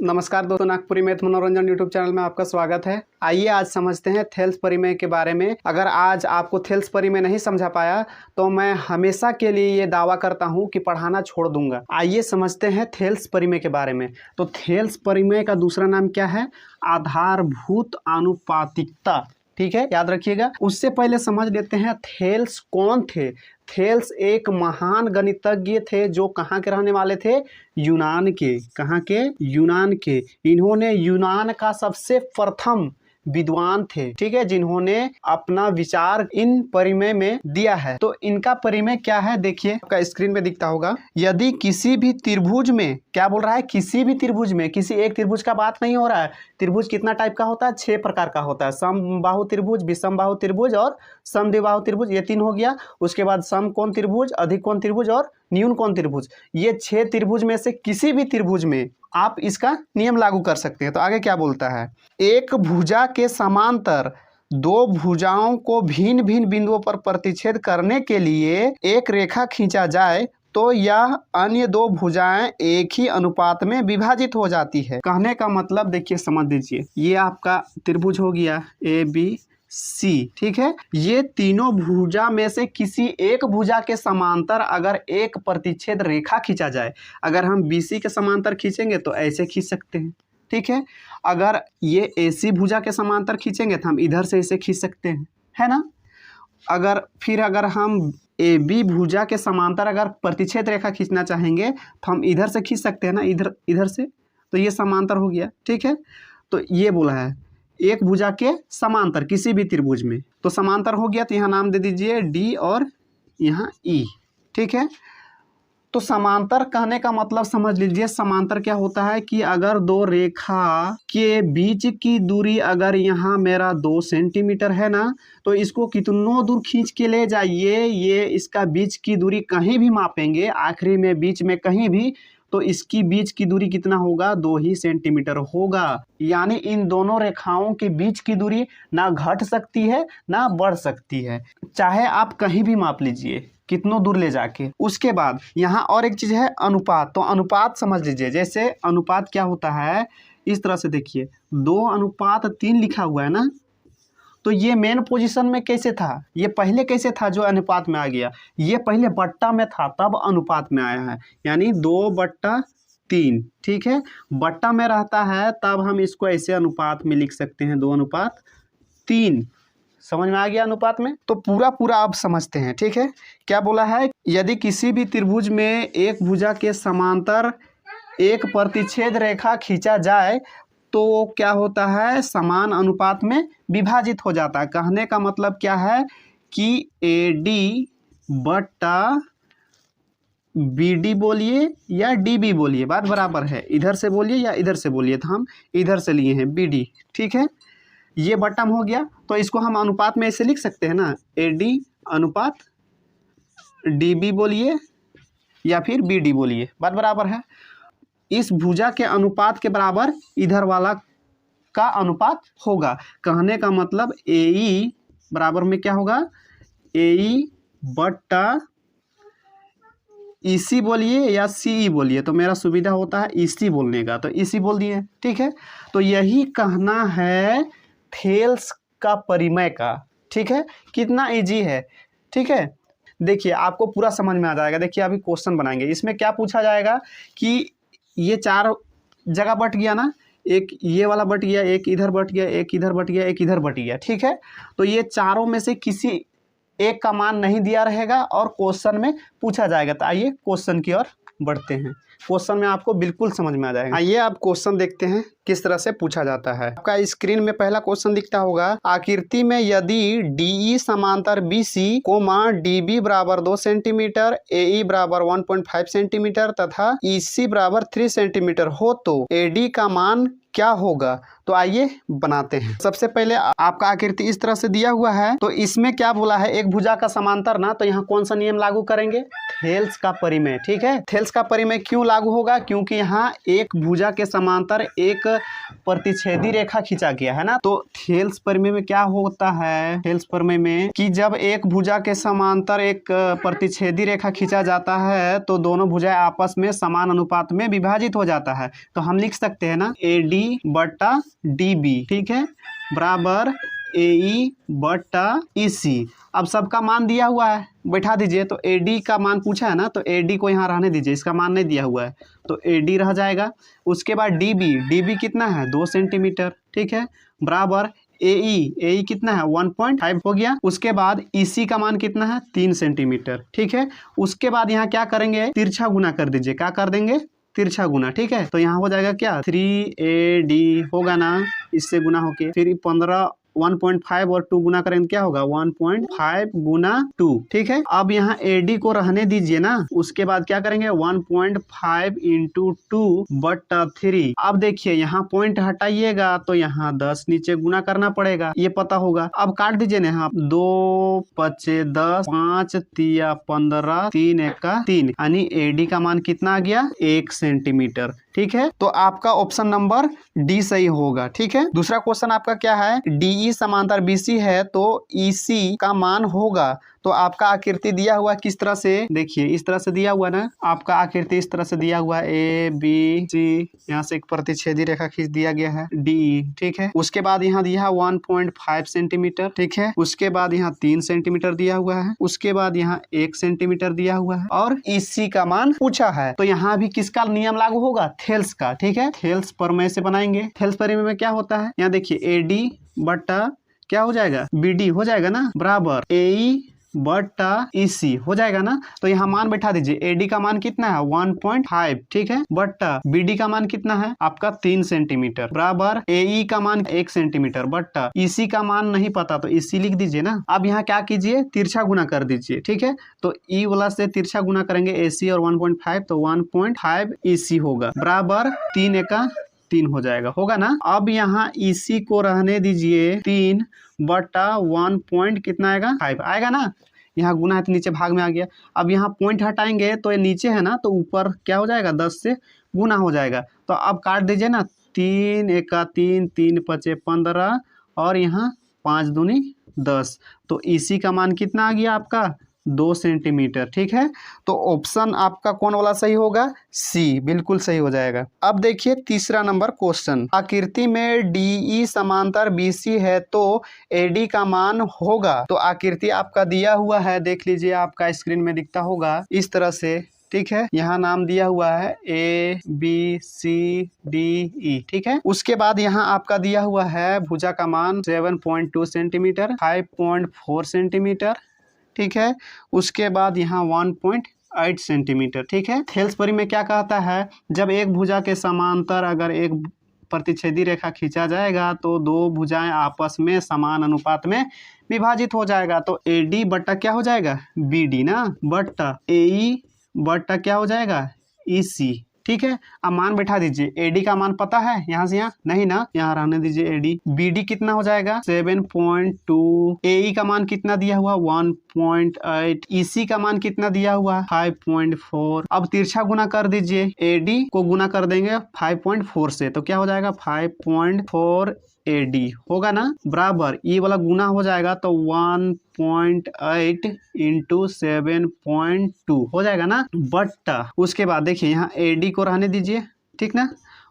नमस्कार दोस्तों, नागपुरी मैथ मनोरंजन यूट्यूब चैनल में आपका स्वागत है। आइए आज समझते हैं थेल्स परिमेय के बारे में। अगर आज आपको थेल्स परिमेय नहीं समझा पाया तो मैं हमेशा के लिए ये दावा करता हूँ कि पढ़ाना छोड़ दूंगा। आइए समझते हैं थेल्स परिमेय के बारे में। तो थेल्स परिमेय का दूसरा नाम क्या है? आधारभूत आनुपातिकता। ठीक है, याद रखिएगा। उससे पहले समझ लेते हैं थेल्स कौन थे। थेल्स एक महान गणितज्ञ थे जो कहाँ के रहने वाले थे? यूनान के। कहाँ के? यूनान के। इन्होंने यूनान का सबसे प्रथम विद्वान थे, ठीक है, जिन्होंने अपना विचार इन परिमेय में दिया है। तो इनका परिमेय क्या है देखिए, आपका स्क्रीन पे दिखता होगा। यदि किसी भी त्रिभुज में, क्या बोल रहा है? किसी भी त्रिभुज में, किसी एक त्रिभुज का बात नहीं हो रहा है। त्रिभुज कितना टाइप का होता है? 6 प्रकार का होता है। समबाहु त्रिभुज, विषमबाहु त्रिभुज और समद्विबाहु त्रिभुज, ये 3 हो गया। उसके बाद समकोण त्रिभुज, अधिकोण त्रिभुज और न्यून कोण त्रिभुज। ये 6 त्रिभुज में से किसी भी त्रिभुज में आप इसका नियम लागू कर सकते हैं। तो आगे क्या बोलता है? एक भुजा के समांतर दो भुजाओं को भिन्न भिन्न बिंदुओं पर प्रतिच्छेद करने के लिए एक रेखा खींचा जाए तो यह अन्य दो भुजाएं एक ही अनुपात में विभाजित हो जाती है। कहने का मतलब देखिए, समझ लीजिए, ये आपका त्रिभुज हो गया AB C, ठीक है। ये तीनों भुजा में से किसी एक भुजा के समांतर अगर एक प्रतिच्छेद रेखा खींचा जाए, अगर हम BC के समांतर खींचेंगे तो ऐसे खींच सकते हैं, ठीक है। अगर ये AC भुजा के समांतर खींचेंगे तो हम इधर से इसे खींच सकते हैं, है ना। अगर हम AB भुजा के समांतर अगर प्रतिच्छेद रेखा खींचना चाहेंगे तो हम इधर से खींच सकते हैं ना, इधर से। तो ये समांतर हो गया, ठीक है। तो ये बोला है एक भुजा के समांतर किसी भी त्रिभुज में, तो समांतर हो गया। तो यहाँ नाम दे दीजिए D और यहाँ E, ठीक है। तो समांतर कहने का मतलब समझ लीजिए, समांतर क्या होता है कि अगर दो रेखा के बीच की दूरी अगर यहाँ मेरा 2 सेंटीमीटर है ना, तो इसको कितनों दूर खींच के ले जाइए, ये इसका बीच की दूरी कहीं भी मापेंगे, आखिरी में बीच में कहीं भी, तो इसकी बीच की दूरी कितना होगा? 2 ही सेंटीमीटर होगा। यानी इन दोनों रेखाओं के बीच की दूरी ना घट सकती है ना बढ़ सकती है, चाहे आप कहीं भी माप लीजिए कितनों दूर ले जाके। उसके बाद यहाँ और एक चीज है अनुपात। तो अनुपात समझ लीजिए, जैसे अनुपात क्या होता है, इस तरह से देखिए 2:3 लिखा हुआ है ना, तो ये मेन पोजीशन में कैसे था? ये पहले कैसे था जो अनुपात में आ गया? ये पहले बट्टा में था तब अनुपात में आया है, यानी 2/3, ठीक है। बट्टा में रहता है तब हम इसको ऐसे अनुपात में लिख सकते हैं, 2:3। समझ में आ गया अनुपात में? तो पूरा आप समझते हैं, ठीक है। क्या बोला है? यदि किसी भी त्रिभुज में एक भुजा के समांतर एक प्रतिच्छेद रेखा खींचा जाए तो क्या होता है? समान अनुपात में विभाजित हो जाता है। कहने का मतलब क्या है कि AD बट्टा BD बोलिए या DB बोलिए, बात बराबर है। इधर से बोलिए या इधर से बोलिए, तो हम इधर से लिए हैं BD, ठीक है। ये बट्टम हो गया, तो इसको हम अनुपात में ऐसे लिख सकते हैं ना, AD अनुपात DB बोलिए या फिर BD बोलिए, बात बराबर है। इस भुजा के अनुपात के बराबर इधर वाला का अनुपात होगा। कहने का मतलब AE बराबर में क्या होगा? AE बट्टा EC बोलिए या CE बोलिए, तो मेरा सुविधा होता है EC बोलने का, तो EC बोल दिए, ठीक है। तो यही कहना है थेल्स का परिमेय का, ठीक है। कितना इजी है, ठीक है। देखिए आपको पूरा समझ में आ जाएगा। देखिए अभी क्वेश्चन बनाएंगे, इसमें क्या पूछा जाएगा कि ये 4 जगह बट गया ना, एक ये वाला बट गया, एक इधर बट गया, एक इधर बट गया, एक इधर बट गया, ठीक है। तो ये चारों में से किसी एक का मान नहीं दिया रहेगा और क्वेश्चन में पूछा जाएगा। तो आइए क्वेश्चन की ओर बढ़ते हैं। क्वेश्चन में आपको बिल्कुल समझ में आ जाएगा। आइए आप क्वेश्चन देखते हैं किस तरह से पूछा जाता है। आपका स्क्रीन में पहला क्वेश्चन दिखता होगा। आकृति में यदि DE समांतर BC, DB बराबर 2 सेंटीमीटर, AE बराबर 1.5 सेंटीमीटर तथा EC बराबर 3 सेंटीमीटर हो तो AD का मान क्या होगा? तो आइए बनाते हैं। सबसे पहले आपका आकृति इस तरह से दिया हुआ है, तो इसमें क्या बोला है? एक भुजा का समांतर ना, तो यहाँ कौन सा नियम लागू करेंगे? थेल्स का परिमेय, ठीक है। थेल्स का परिमेय क्यों लागू होगा? क्योंकि यहाँ एक भुजा के समांतर एक प्रतिच्छेदी रेखा खींचा गया है ना। तो थेल्स परिमेय में क्या होता है, थेल्स परिमेय में कि जब एक भुजा के समांतर एक प्रतिच्छेदी रेखा खींचा जाता है तो दोनों भुजाएं आपस में समान अनुपात में विभाजित हो जाता है। तो हम लिख सकते हैं ना AD बटा DB, ठीक है, बराबर AE बटा EC। अब सबका मान दिया हुआ है, बैठा दीजिए। तो AD का मान पूछा है ना, तो AD को यहाँ रहने दीजिए, इसका मान नहीं दिया हुआ है तो AD रह जाएगा। उसके बाद DB कितना है 2 सेंटीमीटर, ठीक है, बराबर AE कितना है 1.5 हो गया। उसके बाद EC का मान कितना है 3 सेंटीमीटर, ठीक है। उसके बाद यहाँ क्या करेंगे, तिरछा गुना कर दीजिए, क्या कर देंगे, तिरछा गुना, ठीक है। तो यहाँ हो जाएगा क्या 3AD होगा ना, इससे गुना होके फिर 1.5 और 2 गुना करेंगे क्या होगा 1.5 गुना 2, ठीक है। अब यहाँ AD को रहने दीजिए ना। उसके बाद क्या करेंगे 1.5 इंटू 2 बटा 3। अब देखिए यहाँ पॉइंट हटाइएगा तो यहाँ 10 नीचे गुना करना पड़ेगा, ये पता होगा। अब काट दीजिए ना यहाँ 2 पचे 10, 5 तिया 15, 3 एका 3, यानी AD का मान कितना आ गया 1 सेंटीमीटर, ठीक है। तो आपका ऑप्शन नंबर डी सही होगा, ठीक है। दूसरा क्वेश्चन आपका क्या है, DE समांतर BC है तो EC का मान होगा। तो आपका आकृति दिया हुआ किस तरह से, देखिए इस तरह से दिया हुआ ना, आपका आकृति इस तरह से दिया हुआ है ABC, यहाँ से एक प्रतिच्छेदी रेखा खींच दिया गया है DE, ठीक है। उसके बाद यहाँ दिया 1.5 सेंटीमीटर, ठीक है। उसके बाद यहाँ 3 सेंटीमीटर दिया हुआ है। उसके बाद यहाँ 1 सेंटीमीटर दिया हुआ है और EC का मान पूछा है। तो यहाँ भी किसका नियम लागू होगा, थेल्स का, ठीक है। थेल्स प्रमेय से बनाएंगे। थेल्स परिमेय में क्या होता है, यहाँ देखिए AD बटा क्या हो जाएगा BD हो जाएगा ना, बराबर AE बटा EC हो जाएगा ना। तो यहाँ मान बैठा दीजिए, AD का मान कितना है 1.5, ठीक है, बटा BD का मान कितना है आपका 3 सेंटीमीटर, बराबर AE का मान 1 सेंटीमीटर बटा EC का मान नहीं पता तो EC लिख दीजिए ना। अब यहाँ क्या कीजिए, तिरछा गुना कर दीजिए, ठीक है। तो E वाला से तिरछा गुना करेंगे AC और 1.5, तो 1.5 EC होगा, बराबर 3 एका 3 हो जाएगा, होगा ना। अब यहाँ EC को रहने दीजिए 3 बटा 1 पॉइंट कितना आएगा 5 आएगा ना, यहाँ गुना है तो नीचे भाग में आ गया। अब यहाँ पॉइंट हटाएंगे तो ये नीचे है ना, तो ऊपर क्या हो जाएगा 10 से गुना हो जाएगा। तो अब काट दीजिए ना, 3 एका 3, 3 पचे 15 और यहाँ 5 दूनी 10। तो EC का मान कितना आ गया आपका 2 सेंटीमीटर, ठीक है। तो ऑप्शन आपका कौन वाला सही होगा, C बिल्कुल सही हो जाएगा। अब देखिए तीसरा नंबर क्वेश्चन, आकृति में DE समांतर BC है तो AD का मान होगा। तो आकृति आपका दिया हुआ है, देख लीजिए आपका स्क्रीन में दिखता होगा इस तरह से, ठीक है। यहाँ नाम दिया हुआ है ABCDE, ठीक है। उसके बाद यहाँ आपका दिया हुआ है भुजा का मान 7.2 सेंटीमीटर, 5.4 सेंटीमीटर, ठीक है। उसके बाद यहाँ 1.8 सेंटीमीटर, ठीक है। थेल्स परिमेय में क्या कहता है, जब एक भुजा के समांतर अगर एक प्रतिच्छेदी रेखा खींचा जाएगा तो दो भुजाएं आपस में समान अनुपात में विभाजित हो जाएगा। तो AD बट्टा क्या हो जाएगा BD ना, बट्टा AE बट्टा क्या हो जाएगा EC, ठीक है। अब मान बैठा दीजिए, AD का मान पता है यहाँ से यहाँ नहीं ना, यहाँ रहने दीजिए AD। BD कितना हो जाएगा 7.2, AE का मान कितना दिया हुआ 1.8, EC का मान कितना दिया हुआ 5.4। अब तिरछा गुना कर दीजिए, AD को गुना कर देंगे 5.4 से तो क्या हो जाएगा 5.4 AD होगा ना, बराबर ये वाला गुना हो जाएगा तो 1.8 इंटू 7.2 हो जाएगा ना, बट्टा उसके बाद देखिए यहाँ AD को रहने दीजिए, ठीक ना।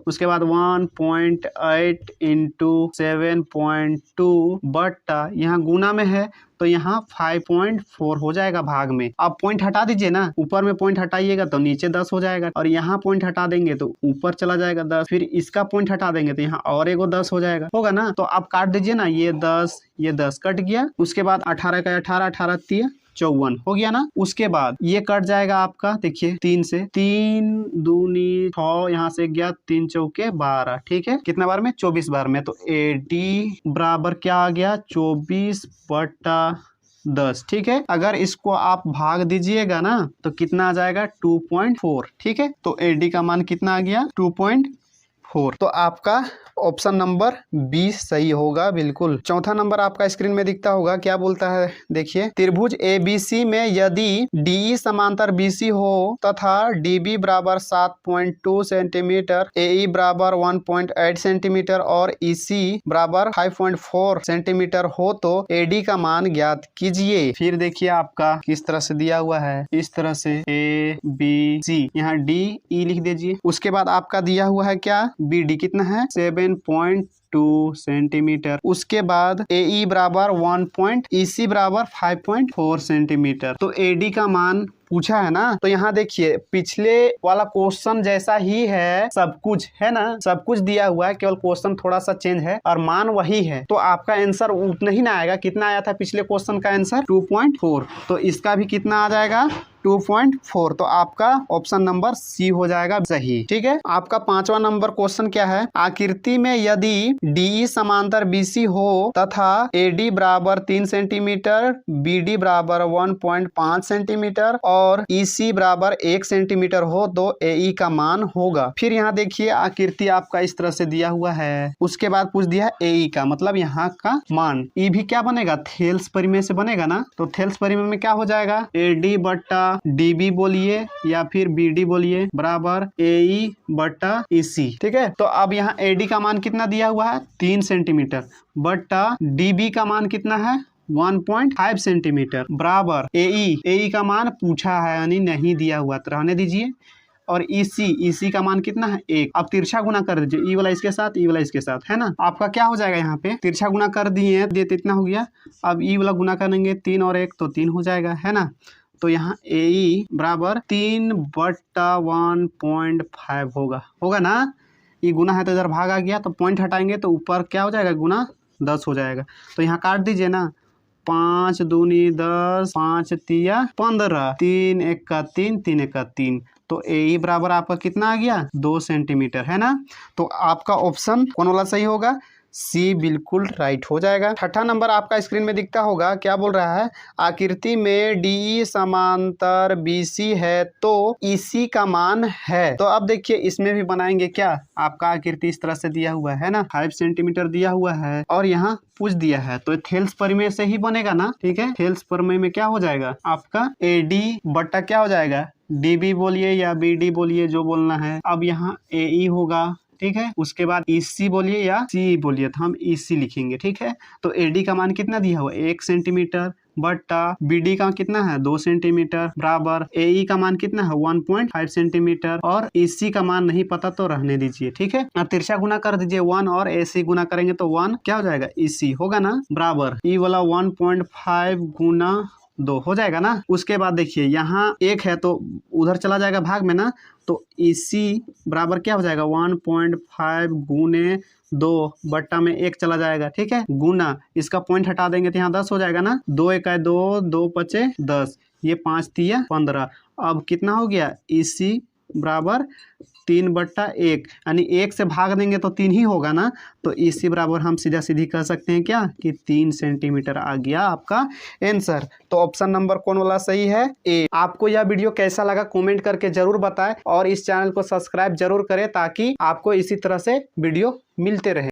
उसके बाद 1.8 इंटू 7.2 बट्टा यहाँ गुना में है तो यहाँ 5.4 हो जाएगा भाग में। अब पॉइंट हटा दीजिए ना, ऊपर में पॉइंट हटाइएगा तो नीचे 10 हो जाएगा और यहाँ पॉइंट हटा देंगे तो ऊपर चला जाएगा 10, फिर इसका पॉइंट हटा देंगे तो यहाँ और एगो 10 हो जाएगा, होगा ना। तो आप काट दीजिए ना, ये 10 कट गया। उसके बाद 18 का 18, 18 3 54 हो गया ना। उसके बाद ये कट जाएगा आपका, देखिए 3 से 3 दूनी 6, यहाँ से गया 3 चौके 12, ठीक है। कितना बार में 24 बार में। तो AD बराबर क्या आ गया 24 बटा 10, ठीक है। अगर इसको आप भाग दीजिएगा ना तो कितना आ जाएगा 2.4, ठीक है। तो AD का मान कितना आ गया 2.4। तो आपका ऑप्शन नंबर बी सही होगा बिल्कुल। चौथा नंबर आपका स्क्रीन में दिखता होगा, क्या बोलता है देखिए, त्रिभुज ABC में यदि DE समांतर BC हो तथा DB बराबर 7.2 सेंटीमीटर, AE बराबर 1.8 सेंटीमीटर और EC बराबर 5.4 सेंटीमीटर हो तो AD का मान ज्ञात कीजिए। फिर देखिए आपका किस तरह से दिया हुआ है, इस तरह से ABC, यहाँ DE लिख दीजिए। उसके बाद आपका दिया हुआ है क्या, BD कितना है 7.2 सेंटीमीटर। उसके बाद AE बराबर 1 EC बराबर 5.4 सेंटीमीटर। तो AD का मान पूछा है ना, तो यहाँ देखिए पिछले वाला क्वेश्चन जैसा ही है, सब कुछ है ना, सब कुछ दिया हुआ है, केवल क्वेश्चन थोड़ा सा चेंज है और मान वही है। तो आपका आंसर उतना ही ना आएगा, कितना आया था पिछले क्वेश्चन का आंसर 2.4, तो इसका भी कितना आ जाएगा 2.4। तो आपका ऑप्शन नंबर सी हो जाएगा सही। ठीक है, आपका पांचवा नंबर क्वेश्चन क्या है, आकृति में यदि DE समांतर BC हो तथा AD बराबर 3 सेंटीमीटर, BD बराबर 1.5 सेंटीमीटर और EC बराबर 1 सेंटीमीटर हो तो AE का मान होगा। फिर यहाँ देखिए आकृति आपका इस तरह से दिया हुआ है, उसके बाद पूछ दिया AE का मतलब यहाँ का मान। E भी क्या बनेगा, थेल्स परिमेय से बनेगा ना, तो थेल्स परिमेय में क्या हो जाएगा, AD बट्टा DB बोलिए या फिर BD बोलिए बराबर AE बट्टा EC। ठीक है, तो अब यहाँ AD का मान कितना दिया हुआ है 3 सेंटीमीटर बट्टा DB का मान कितना है 1.5 सेंटीमीटर बराबर AE का मान पूछा है यानी नहीं दिया हुआ तो रहने दीजिए, और EC का मान कितना है 1। अब तिरछा गुना कर दीजिए, E वाला इसके साथ, E वाला इसके साथ, है ना। आपका क्या हो जाएगा, यहाँ पे तिरछा गुना कर दिए तो इतना हो गया। अब E वाला गुना करेंगे 3 और 1 तो 3 हो जाएगा, है ना। तो यहाँ AE बराबर 3 बट्टा 1.5 होगा ना। ये गुना है तो इधर भाग आ गया, तो पॉइंट हटाएंगे तो ऊपर क्या हो जाएगा, गुना 10 हो जाएगा। तो यहाँ काट दीजिए ना, 5 दूनी 10, 5 तिया 15, 3 एक 3, 3 एक 3, तो AE बराबर आपका कितना आ गया 2 सेंटीमीटर, है ना। तो आपका ऑप्शन कौन वाला सही होगा, सी बिल्कुल राइट हो जाएगा। छठा नंबर आपका स्क्रीन में दिखता होगा, क्या बोल रहा है, आकृति में DE समांतर BC है तो EC का मान है। तो अब देखिए इसमें भी बनाएंगे क्या, आपका आकृति इस तरह से दिया हुआ है ना, 5 सेंटीमीटर दिया हुआ है और यहाँ पूछ दिया है, तो थेल्स परिमेय से ही बनेगा ना। ठीक है, थेल्स परिमेय में क्या हो जाएगा आपका AD बट्टा क्या हो जाएगा DB बोलिए या BD बोलिए जो बोलना है। अब यहाँ AE होगा, ठीक है, उसके बाद EC बोलिए या CE बोलिए, तो हम EC लिखेंगे। ठीक है, तो AD का मान कितना दिया हुआ 1 सेंटीमीटर बट्टा BD का कितना है 2 सेंटीमीटर बराबर AE का मान कितना है 1.5 सेंटीमीटर और EC का मान नहीं पता तो रहने दीजिए। ठीक है, अब तिरछा गुना कर दीजिए, 1 और AC गुना करेंगे तो 1 क्या हो जाएगा EC होगा ना बराबर E वाला 1.5 गुना 2 हो जाएगा ना। उसके बाद देखिए यहाँ 1 है तो उधर चला जाएगा भाग में ना, तो EC बराबर क्या हो जाएगा 1.5 गुने 2 बट्टा में 1 चला जाएगा। ठीक है, गुना इसका पॉइंट हटा देंगे तो यहाँ 10 हो जाएगा ना, 2 एक 2, 2 पचे 10, ये 5 तिया 15। अब कितना हो गया EC बराबर 3 बट्टा 1, यानी 1 से भाग देंगे तो 3 ही होगा ना, तो EC बराबर हम सीधा सीधी कह सकते हैं क्या कि 3 सेंटीमीटर आ गया आपका आंसर। तो ऑप्शन नंबर कौन वाला सही है, ए। आपको यह वीडियो कैसा लगा कमेंट करके जरूर बताएं और इस चैनल को सब्सक्राइब जरूर करें ताकि आपको इसी तरह से वीडियो मिलते रहे।